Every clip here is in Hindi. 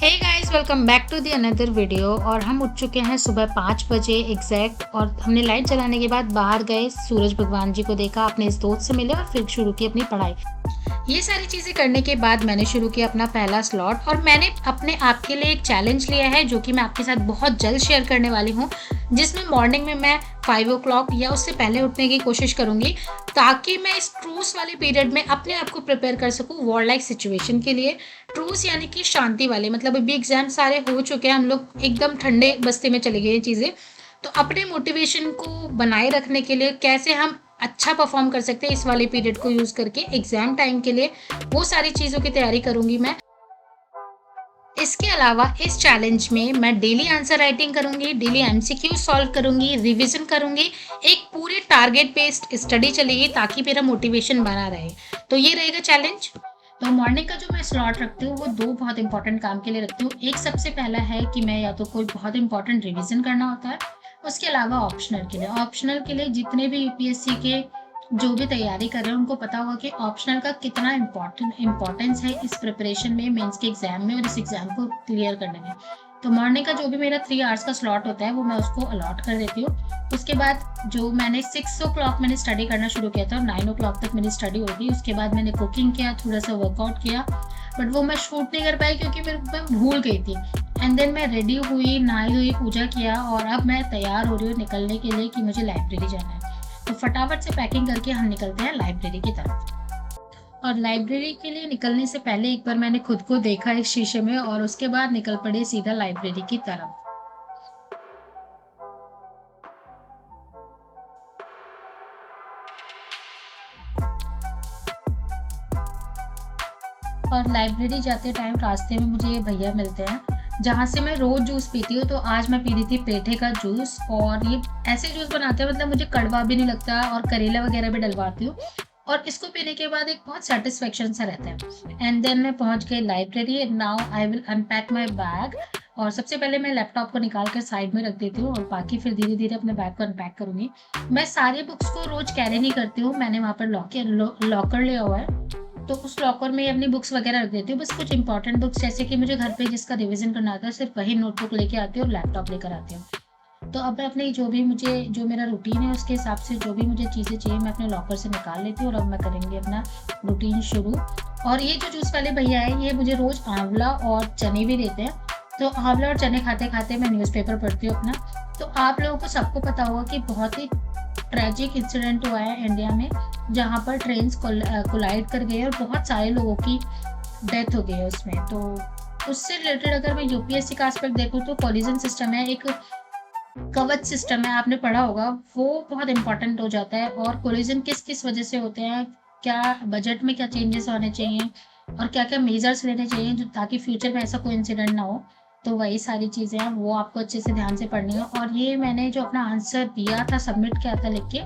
Hey guys, welcome back to the another video. और हम उठ चुके हैं सुबह 5 बजे एग्जैक्ट। और हमने लाइट जलाने के बाद बाहर गए, सूरज भगवान जी को देखा, अपने इस दोस्त से मिले और फिर शुरू की अपनी पढ़ाई। ये सारी चीज़ें करने के बाद मैंने शुरू किया अपना पहला स्लॉट। और मैंने अपने आप के लिए एक चैलेंज लिया है जो कि मैं आपके साथ बहुत जल्द शेयर करने वाली हूँ, जिसमें मॉर्निंग में मैं 5 o'clock या उससे पहले उठने की कोशिश करूँगी, ताकि मैं इस ट्रूस वाले पीरियड में अपने आप को प्रिपेयर कर सकूँ वॉर लाइक सिचुएशन के लिए। ट्रूस यानी कि शांति वाले, मतलब अभी एग्जाम सारे हो चुके हैं, हम लोग एकदम ठंडे बस्ते में चले गए ये चीज़ें। तो अपने मोटिवेशन को बनाए रखने के लिए कैसे हम अच्छा परफॉर्म कर सकते हैं इस वाले पीरियड को यूज़ करके एग्जाम टाइम के लिए, वो सारी चीज़ों की तैयारी करूँगी मैं। इसके अलावा इस चैलेंज में मैं डेली आंसर राइटिंग करूँगी, डेली एमसीक्यू सॉल्व करूँगी, रिवीजन करूँगी, एक पूरे टारगेट बेस्ड स्टडी चलेगी ताकि मेरा मोटिवेशन बना रहे। तो ये रहेगा चैलेंज। तो मॉर्निंग का जो मैं स्लॉट रखती हूँ वो दो बहुत इंपॉर्टेंट काम के लिए रखती हूँ। एक सबसे पहला है कि मैं या तो कोई बहुत इंपॉर्टेंट रिवीजन करना होता है, उसके अलावा ऑप्शनल के लिए जितने भी यूपीएससी के जो भी तैयारी कर रहे हैं उनको पता होगा कि ऑप्शनल का कितना इम्पोर्टेंस है इस प्रिपरेशन में, मेंस के एग्जाम में और इस एग्जाम को क्लियर करने में। तो मॉर्निंग का जो भी मेरा 3 आवर्स का स्लॉट होता है वो मैं उसको अलॉट कर देती हूँ। उसके बाद जो मैंने 6 o'clock मैंने स्टडी करना शुरू किया था और 9 o'clock तक मेरी स्टडी होगी। उसके बाद मैंने कुकिंग किया, थोड़ा सा वर्कआउट किया, बट वो मैं शूट नहीं कर पाई क्योंकि मैं भूल गई थी। एंड देन मैं रेडी हुई, नहाई हुई, पूजा किया और अब मैं तैयार हो रही हूँ निकलने के लिए कि मुझे लाइब्रेरी जाना है। तो फटाफट से पैकिंग करके हम निकलते हैं लाइब्रेरी की तरफ। और लाइब्रेरी के लिए निकलने से पहले एक बार मैंने खुद को देखा एक शीशे में और उसके बाद निकल पड़े सीधा लाइब्रेरी की तरफ। और लाइब्रेरी जाते टाइम रास्ते में मुझे ये भैया मिलते हैं जहाँ से मैं रोज जूस पीती हूँ। तो आज मैं पी रही थी पेठे का जूस और ये ऐसे जूस बनाते हैं, मतलब मुझे कड़वा भी नहीं लगता और करेला वगैरह भी डलवाती हूँ। और इसको पीने के बाद एक बहुत सेटिस्फेक्शन सा रहता है। एंड देन मैं पहुंच गई library. Now I will unpack my bag. और सबसे पहले मैं लैपटॉप को निकाल कर साइड में रख देती हूँ और बाकी फिर धीरे धीरे अपने बैग को अनपैक करूंगी। मैं सारी बुक्स को रोज कैरी नहीं करती हूँ, मैंने वहाँ पर लॉकर लिया हुआ है। तो उस लॉकर में अपनी बुक्स वगैरह रख देती हूँ। बस कुछ इंपॉर्टेंट बुक्स जैसे कि मुझे घर पे जिसका रिवीजन करना आता है सिर्फ वही नोटबुक लेके आती हूँ और लैपटॉप लेकर आती हूँ। तो अब मैं अपनी जो मेरा रूटीन है उसके हिसाब से जो भी मुझे चीज़ें चाहिए मैं अपने लॉकर से निकाल लेती हूँ और अब मैं करेंगे अपना रूटीन शुरू। और ये जो जूस वाले भैया है ये मुझे रोज आंवला और चने भी देते हैं। तो आंवला और चने खाते खाते मैं न्यूज़पेपर पढ़ती हूँ अपना। तो आप लोगों को सबको पता होगा कि बहुत ही ट्रेजिक इंसिडेंट हुआ है इंडिया में, जहाँ पर ट्रेन्स कोलाइड कर गए और बहुत सारे लोगों की डेथ हो गई है उसमें। तो उससे रिलेटेड अगर मैं यूपीएससी का एस्पेक्ट देखूँ तो कोलिजन सिस्टम है, एक कवच सिस्टम है, आपने पढ़ा होगा, वो बहुत इंपॉर्टेंट हो जाता है। और कोलिजन किस किस वजह से होते हैं, क्या बजट में क्या चेंजेस होने चाहिए और क्या क्या मेजर्स लेने चाहिए जो ताकि फ्यूचर में ऐसा कोई इंसिडेंट ना हो। तो वही सारी चीज़ें हैं, वो आपको अच्छे से ध्यान से पढ़नी है। और ये मैंने जो अपना आंसर दिया था, सबमिट किया था लिख के,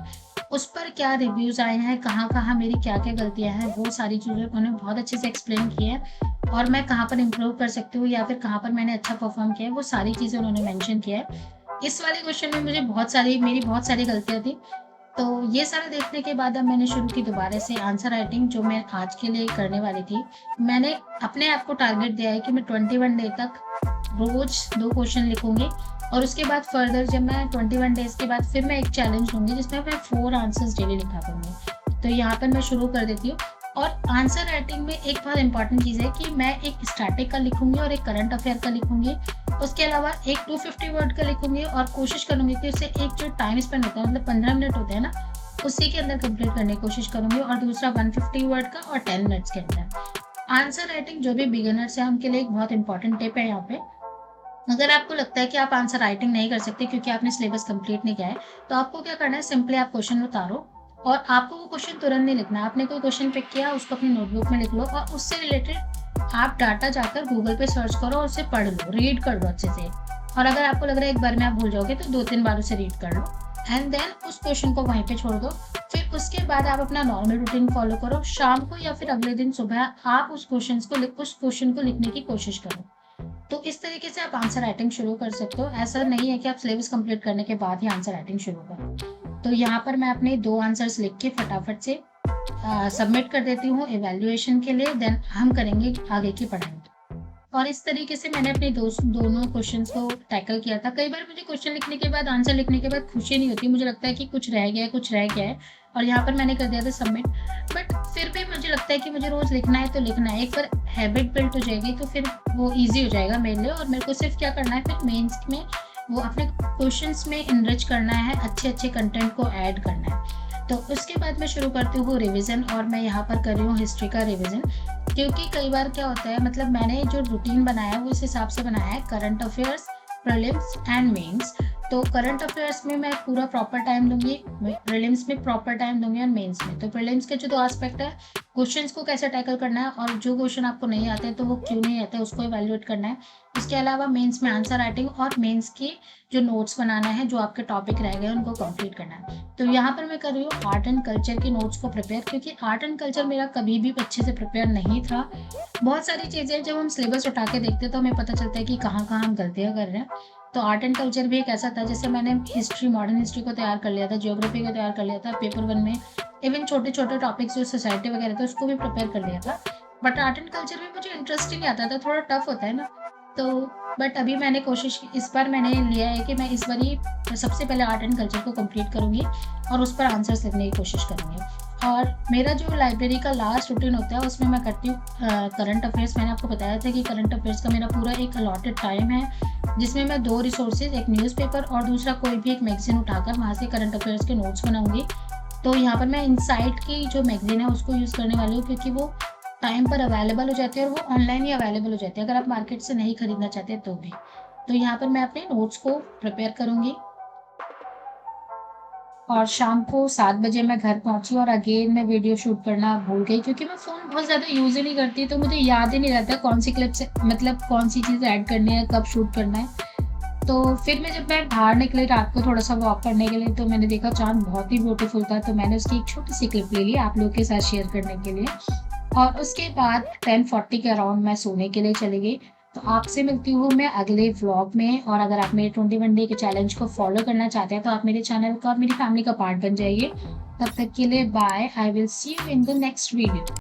उस पर क्या रिव्यूज़ आए हैं, कहाँ कहाँ मेरी क्या क्या गलतियाँ हैं, वो सारी चीज़ें उन्होंने बहुत अच्छे से एक्सप्लेन की है। और मैं कहाँ पर इम्प्रूव कर सकती हूँ या फिर कहाँ पर मैंने अच्छा परफॉर्म किया है, वो सारी चीज़ें उन्होंने मेंशन किया है। इस वाले क्वेश्चन में मेरी बहुत सारी गलतियाँ थी। तो ये सारा देखने के बाद अब मैंने शुरू की दोबारा से आंसर राइटिंग, जो मैं आज के लिए करने वाली थी। मैंने अपने आप को टारगेट दिया है कि मैं 21 डे तक रोज 2 क्वेश्चन लिखूँगी। और उसके बाद फर्दर जब मैं 21 डेज़ के बाद फिर मैं एक चैलेंज लूँगी जिसमें मैं 4 आंसर्स डेली लिखा करूँगी। तो यहाँ पर मैं शुरू कर देती हूँ। और आंसर राइटिंग में एक बहुत इंपॉर्टेंट चीज़ है कि मैं एक स्टैटिक का लिखूँगी और एक करंट अफेयर का लिखूँगी। उसके अलावा एक 250 वर्ड का लिखूँगी और कोशिश करूँगी कि उसे एक जो टाइम स्पेंड होता है, मतलब 15 मिनट होते हैं ना, उसी के अंदर कंप्लीट करने की कोशिश करूँगी। और दूसरा 150 वर्ड का और 10 मिनट्स के अंदर। आंसर राइटिंग जो भी बिगिनर्स हैं उनके लिए एक बहुत इंपॉर्टेंट टिप है यहाँ पे। अगर आपको लगता है कि आप आंसर राइटिंग नहीं कर सकते क्योंकि आपने सिलेबस कंप्लीट नहीं किया है, तो आपको क्या करना है, सिंपली आप क्वेश्चन उतारो और आपको वो क्वेश्चन तुरंत नहीं लिखना है। आपने कोई क्वेश्चन पिक किया, उसको अपनी नोटबुक में लिख लो और उससे रिलेटेड आप डाटा जाकर गूगल पे सर्च करो और उसे पढ़ लो, रीड कर लो अच्छे से। और अगर आपको लग रहा है एक बार में आप भूल जाओगे तो 2-3 बार उसे रीड कर लो। एंड देन उस क्वेश्चन को वहीं पे छोड़ दो। फिर उसके बाद आप अपना नॉर्मल रूटीन फॉलो करो। शाम को या फिर अगले दिन सुबह आप उस क्वेश्चन को लिखने की कोशिश करो। तो इस तरीके से आप आंसर राइटिंग शुरू कर सकते हो। ऐसा नहीं है कि आप सिलेबस कंप्लीट करने के बाद ही आंसर राइटिंग शुरू करो। तो यहाँ पर मैं अपने 2 आंसर्स लिख के फटाफट से सबमिट कर देती हूँ इवैल्यूएशन के लिए। देन हम करेंगे आगे की पढ़ाई। और इस तरीके से मैंने अपने दोनों क्वेश्चंस को टैकल किया था। कई बार मुझे क्वेश्चन लिखने के बाद, आंसर लिखने के बाद खुशी नहीं होती, मुझे लगता है कि कुछ रह गया है, कुछ रह गया है, और यहाँ पर मैंने कर दिया था सबमिट। बट फिर भी मुझे लगता है कि मुझे रोज़ लिखना है तो लिखना है। एक बार हैबिट बिल्ड हो जाएगी तो फिर वो ईज़ी हो जाएगा मेरे लिए, और मेरे को सिर्फ क्या करना है फिर मेंस में वो अपने क्वेश्चंस में इनरिच करना है, अच्छे-अच्छे कंटेंट को ऐड करना है। तो उसके बाद मैं शुरू करती हूँ रिवीजन, और मैं यहाँ पर कर रही हूँ हिस्ट्री का रिवीजन। क्योंकि कई बार क्या होता है, मतलब मैंने जो रूटीन बनाया है वो इस हिसाब से बनाया है, current affairs, prelims and mains. तो करंट अफेयर्स में मैं पूरा प्रॉपर टाइम दूंगी, प्रीलिम्स में प्रॉपर टाइम दूंगी, और मेंस में तो प्रीलिम्स के जो 2 एस्पेक्ट है, क्वेश्चंस को कैसे टैकल करना है, और जो क्वेश्चन आपको नहीं आते हैं तो वो क्यों नहीं आते हैं उसको इवैल्यूएट करना है। इसके अलावा मेंस में आंसर राइटिंग और मेंस की जो नोट्स बनाना है, जो आपके टॉपिक रह गए उनको कंप्लीट करना है। तो यहाँ पर मैं कर रही हूँ आर्ट एंड कल्चर की नोट्स को प्रिपेयर, क्योंकि आर्ट एंड कल्चर मेरा कभी भी अच्छे से प्रिपेयर नहीं था। बहुत सारी चीज़ें जब हम सिलेबस उठा के देखते हैं तो हमें पता चलता है कि कहाँ-कहाँ हम गलतियाँ कर रहे हैं। तो आर्ट एंड कल्चर भी एक ऐसा था, जैसे मैंने हिस्ट्री, मॉडर्न हिस्ट्री को तैयार कर लिया था, ज्योग्राफी को तैयार कर लिया था पेपर 1 में, इवन छोटे-छोटे टॉपिक्स जो सोसाइटी वगैरह थे उसको भी प्रिपेयर कर लिया था। बट आर्ट एंड कल्चर में मुझे इंटरेस्ट ही नहीं आता था, थोड़ा टफ होता है ना। तो बट अभी मैंने कोशिश की, इस बार मैंने लिया है कि मैं इस बार ही सबसे पहले आर्ट एंड कल्चर को कंप्लीट करूँगी और उस पर आंसर्स लिखने की कोशिश करूँगी। और मेरा जो लाइब्रेरी का लास्ट रूटीन होता है उसमें मैं करती हूँ करंट अफेयर्स। मैंने आपको बताया था कि करंट अफेयर्स का मेरा पूरा एक अलॉटेड टाइम है, जिसमें मैं 2 रिसोर्सेज़, एक न्यूज़पेपर और दूसरा कोई भी एक मैगज़ीन उठाकर वहाँ से करंट अफेयर्स के नोट्स बनाऊँगी। तो यहाँ पर मैं इनसाइट की जो मैगज़ीन है उसको यूज़ करने वाली हूँ, क्योंकि वो टाइम पर अवेलेबल हो जाती है और वो ऑनलाइन ही अवेलेबल हो जाती है, अगर आप मार्केट से नहीं खरीदना चाहते तो भी। तो यहाँ पर मैं अपने नोट्स को प्रिपेयर करूँगी, और शाम को 7 बजे मैं घर पहुँची और अगेन मैं वीडियो शूट करना भूल गई, क्योंकि मैं फ़ोन बहुत ज़्यादा यूज़ ही नहीं करती, तो मुझे याद ही नहीं रहता कौन सी क्लिप्स, मतलब कौन सी चीज़ ऐड करनी है, कब शूट करना है। तो फिर जब मैं बाहर निकली रात को थोड़ा-सा वॉक करने के लिए, तो मैंने देखा चाँद बहुत ही ब्यूटीफुल था, तो मैंने उसकी एक छोटी-सी क्लिप ले ली आप लोगों के साथ शेयर करने के लिए। और उसके बाद 10:40 के अराउंड मैं सोने के लिए चली गई। तो आपसे मिलती हूँ मैं अगले व्लॉग में, और अगर आप मेरे 21 डे के चैलेंज को फॉलो करना चाहते हैं तो आप मेरे चैनल का और मेरी फैमिली का पार्ट बन जाइए। तब तक के लिए bye, I will see you in the next video.